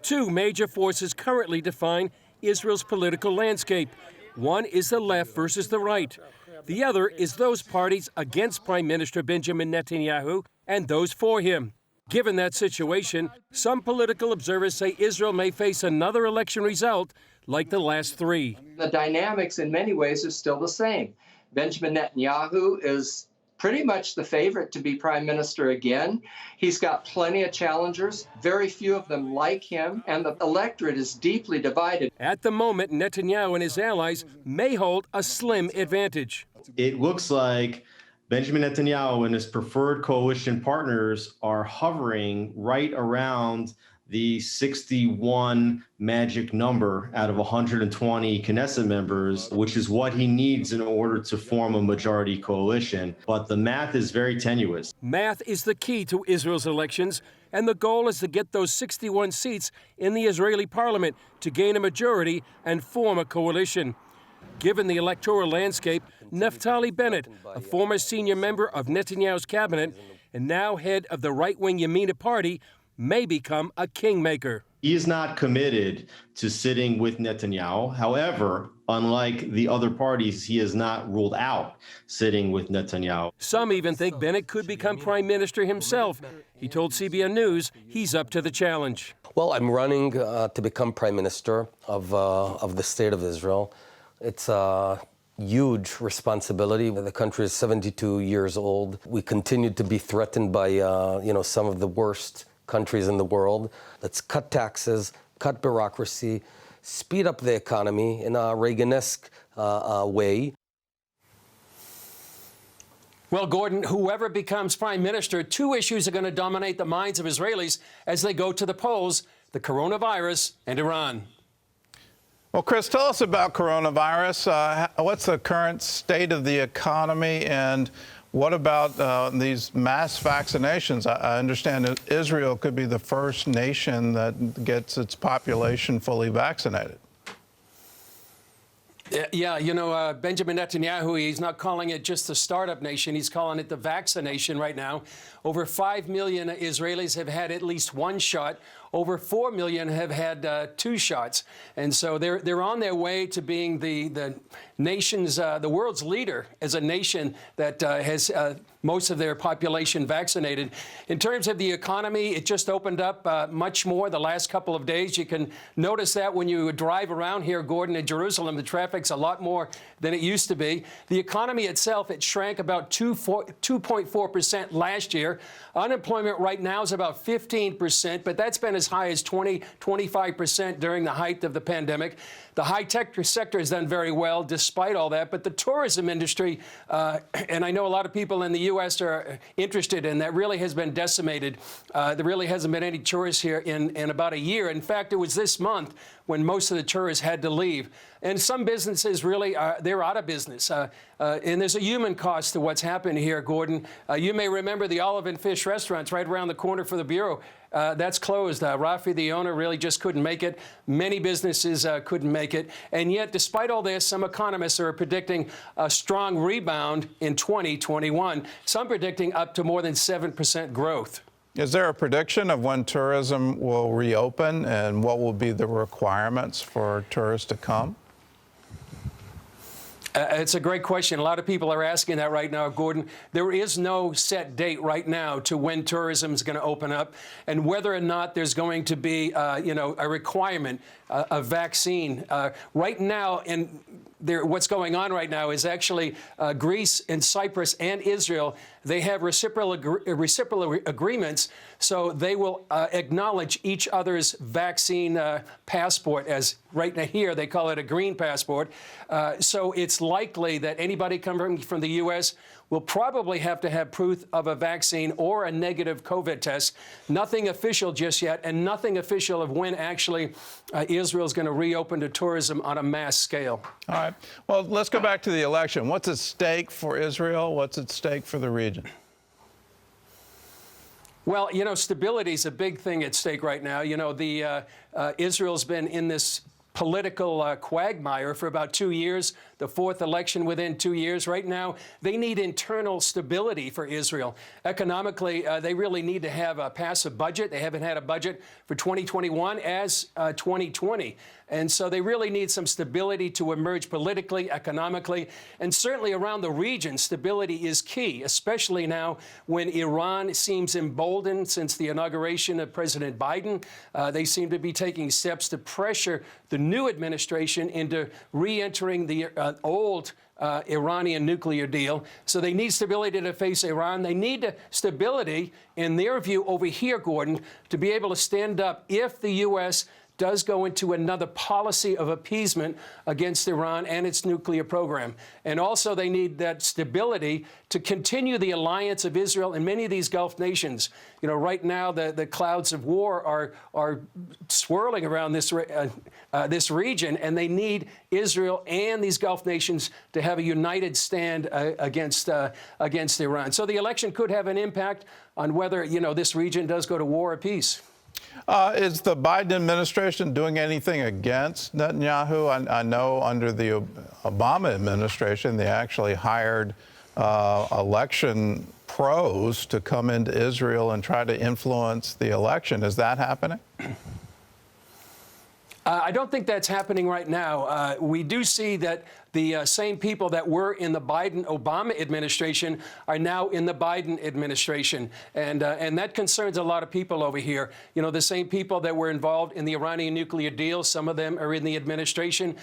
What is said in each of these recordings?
Two major forces currently define Israel's political landscape. One is the left versus the right. The other is those parties against Prime Minister Benjamin Netanyahu and those for him. Given that situation, some political observers say Israel may face another election result like the last three. The dynamics in many ways are still the same. Benjamin Netanyahu is pretty much the favorite to be prime minister again. He's got plenty of challengers. Very few of them like him, and the electorate is deeply divided. At the moment, Netanyahu and his allies may hold a slim advantage. It looks like Benjamin Netanyahu and his preferred coalition partners are hovering right around the 61 magic number out of 120 Knesset members, which is what he needs in order to form a majority coalition. But the math is very tenuous. Math is the key to Israel's elections, and the goal is to get those 61 seats in the Israeli parliament to gain a majority and form a coalition. Given the electoral landscape, Naftali Bennett, a former senior member of Netanyahu's cabinet and now head of the right-wing Yamina party, may become a kingmaker. He is not committed to sitting with Netanyahu. However, unlike the other parties, he has not ruled out sitting with Netanyahu. Some even think Bennett could become prime minister himself. He told CBN News he's up to the challenge. Well, I'm running to become prime minister of the state of Israel. It's a huge responsibility. The country is 72 years old. We continue to be threatened by some of the worst countries in the world. Let's cut taxes, cut bureaucracy, speed up the economy in a Reagan-esque way. Well, Gordon, whoever becomes prime minister, two issues are going to dominate the minds of Israelis as they go to the polls: the coronavirus and Iran. Well, Chris, tell us about coronavirus. What's the current state of the economy, and what about these mass vaccinations? I understand that Israel could be the first nation that gets its population fully vaccinated. Yeah, Benjamin Netanyahu, he's not calling it just the startup nation. He's calling it the vaccination right now. Over 5 million Israelis have had at least one shot. Over 4 million have had 2 shots. And so they're on their way to being the nation's, the world's leader as a nation that has most of their population vaccinated. In terms of the economy, it just opened up much more the last couple of days. You can notice that when you drive around here, Gordon, in Jerusalem, the traffic's a lot more than it used to be. The economy itself, it shrank about 2.4% last year. Unemployment right now is about 15%, but that's been as high as 25% during the height of the pandemic. The high-tech sector has done very well despite all that, but the tourism industry, and I know a lot of people in the U.S. are interested in that, really has been decimated. There really hasn't been any tourists here in about a year. In fact, it was this month when most of the tourists had to leave. And some businesses really, they're out of business. And there's a human cost to what's happened here, Gordon. You may remember the Olive and Fish restaurants right around the corner for the Bureau. That's closed. Rafi, the owner, really just couldn't make it. Many businesses couldn't make it. And yet, despite all this, some economists are predicting a strong rebound in 2021. Some predicting up to more than 7% growth. Is there a prediction of when tourism will reopen and what will be the requirements for tourists to come? It's a great question. A lot of people are asking that right now, Gordon. There is no set date right now to when tourism is going to open up, and whether or not there's going to be, a requirement, a vaccine. Right now, and what's going on right now is actually Greece and Cyprus and Israel. They have reciprocal agreements, so they will acknowledge each other's vaccine passport. As right now here, they call it a green passport. So it's likely that anybody coming from the U.S. will probably have to have proof of a vaccine or a negative COVID test. Nothing official just yet, and nothing official of when actually Israel is going to reopen to tourism on a mass scale. All right. Well, let's go back to the election. What's at stake for Israel? What's at stake for the region? Well, stability is a big thing at stake right now. Israel's been in this political quagmire for about 2 years, the fourth election within 2 years. Right now, they need internal stability for Israel. Economically, they really need to have a passive budget. They haven't had a budget for 2021 as 2020. And so they really need some stability to emerge politically, economically, and certainly around the region, stability is key, especially now when Iran seems emboldened since the inauguration of President Biden. They seem to be taking steps to pressure the new administration into re-entering the old Iranian nuclear deal. So they need stability to face Iran. They need stability, in their view, over here, Gordon, to be able to stand up if the U.S. does go into another policy of appeasement against Iran and its nuclear program. And also they need that stability to continue the alliance of Israel and many of these Gulf nations. You know, right now the clouds of war are swirling around this region, and they need Israel and these Gulf nations to have a united stand against Iran. So the election could have an impact on whether, you know, this region does go to war or peace. Is the Biden administration doing anything against Netanyahu? I know under the Obama administration, they actually hired election pros to come into Israel and try to influence the election. Is that happening? I don't think that's happening right now. We do see that the same people that were in the Biden-Obama administration are now in the Biden administration. And that concerns a lot of people over here. You know, the same people that were involved in the Iranian nuclear deal, some of them are in the administration.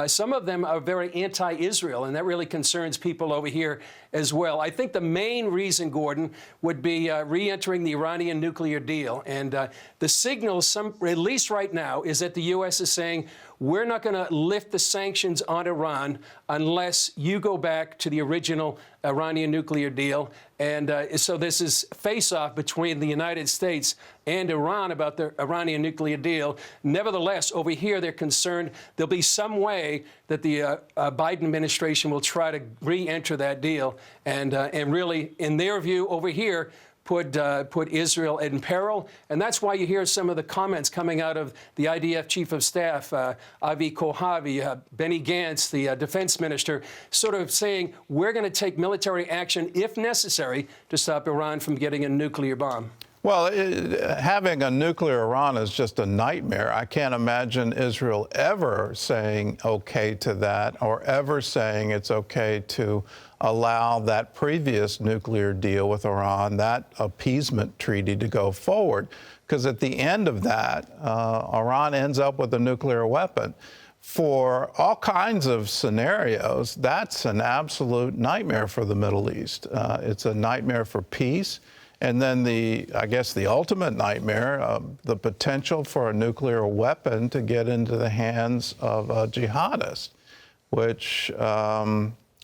Some of them are very anti-Israel, and that really concerns people over here as well. I think the main reason, Gordon, would be re-entering the Iranian nuclear deal. And the signal, at least right now, is that the U.S. is saying, we're not going to lift the sanctions on Iran unless you go back to the original Iranian nuclear deal. And so this is face-off between the United States and Iran about the Iranian nuclear deal. Nevertheless, over here, they're concerned there'll be some way that the Biden administration will try to re-enter that deal and really, in their view, over here, put Israel in peril. And that's why you hear some of the comments coming out of the IDF Chief of Staff, Avi Kohavi, Benny Gantz, the defense minister, sort of saying, we're going to take military action, if necessary, to stop Iran from getting a nuclear bomb. Well, having a nuclear Iran is just a nightmare. I can't imagine Israel ever saying okay to that, or ever saying it's okay to allow that previous nuclear deal with Iran, that appeasement treaty, to go forward. Because at the end of that, Iran ends up with a nuclear weapon. For all kinds of scenarios, that's an absolute nightmare for the Middle East. It's a nightmare for peace. And then I guess the ultimate nightmare, the potential for a nuclear weapon to get into the hands of a jihadist, which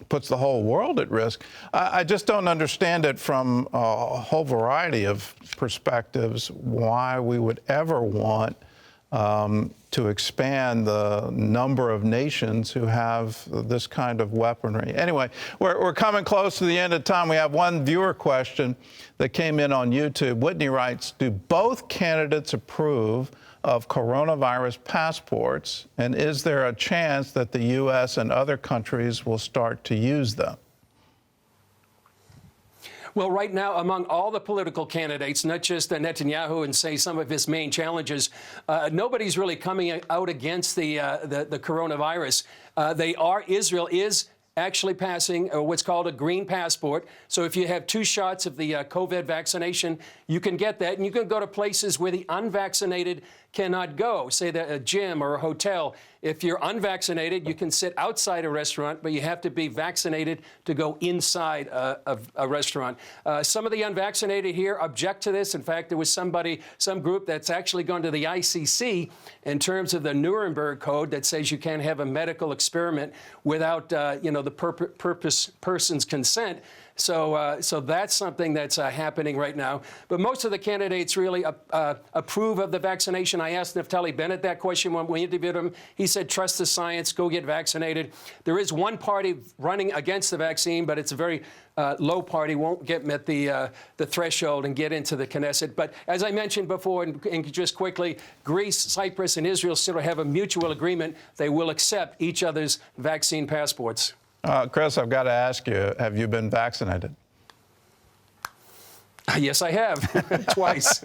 puts the whole world at risk. I just don't understand it from a whole variety of perspectives, why we would ever want to expand the number of nations who have this kind of weaponry. Anyway, we're coming close to the end of time. We have one viewer question that came in on YouTube. Whitney writes, do both candidates approve of coronavirus passports? And is there a chance that the U.S. and other countries will start to use them? Well, right now, among all the political candidates, not just Netanyahu and, say, some of his main challenges, nobody's really coming out against the coronavirus. Israel is actually passing what's called a green passport. So if you have 2 shots of the COVID vaccination, you can get that, and you can go to places where the unvaccinated cannot go, say a gym or a hotel. If you're unvaccinated, you can sit outside a restaurant, but you have to be vaccinated to go inside a restaurant. Some of the unvaccinated here object to this. In fact, there was some group that's actually gone to the ICC in terms of the Nuremberg Code that says you can't have a medical experiment without, the person's consent. So that's something that's happening right now. But most of the candidates really approve of the vaccination. I asked Naftali Bennett that question when we interviewed him. He said, trust the science, go get vaccinated. There is one party running against the vaccine, but it's a very low party won't met the threshold and get into the Knesset. But as I mentioned before, and just quickly, Greece, Cyprus, and Israel still have a mutual agreement. They will accept each other's vaccine passports. Chris, I've got to ask you, have you been vaccinated? Yes, I have, twice.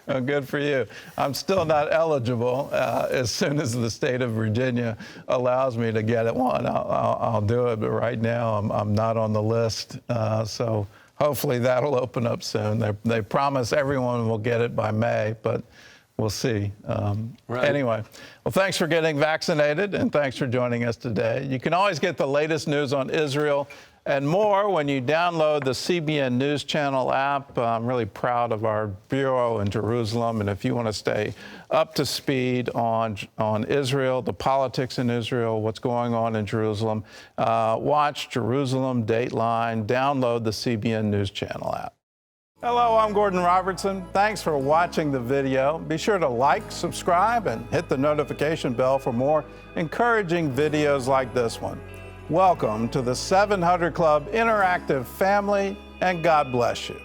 Oh, good for you. I'm still not eligible. As soon as the state of Virginia allows me to get one, I'll do it. But right now, I'm not on the list. So hopefully that'll open up soon. They promise everyone will get it by May, but we'll see. Anyway, well, thanks for getting vaccinated, and thanks for joining us today. You can always get the latest news on Israel and more when you download the CBN News Channel app. I'm really proud of our bureau in Jerusalem. And if you want to stay up to speed on Israel, the politics in Israel, what's going on in Jerusalem, watch Jerusalem Dateline, download the CBN News Channel app. Hello, I'm Gordon Robertson. Thanks for watching the video. Be sure to like, subscribe, and hit the notification bell for more encouraging videos like this one. Welcome to the 700 Club Interactive family, and God bless you.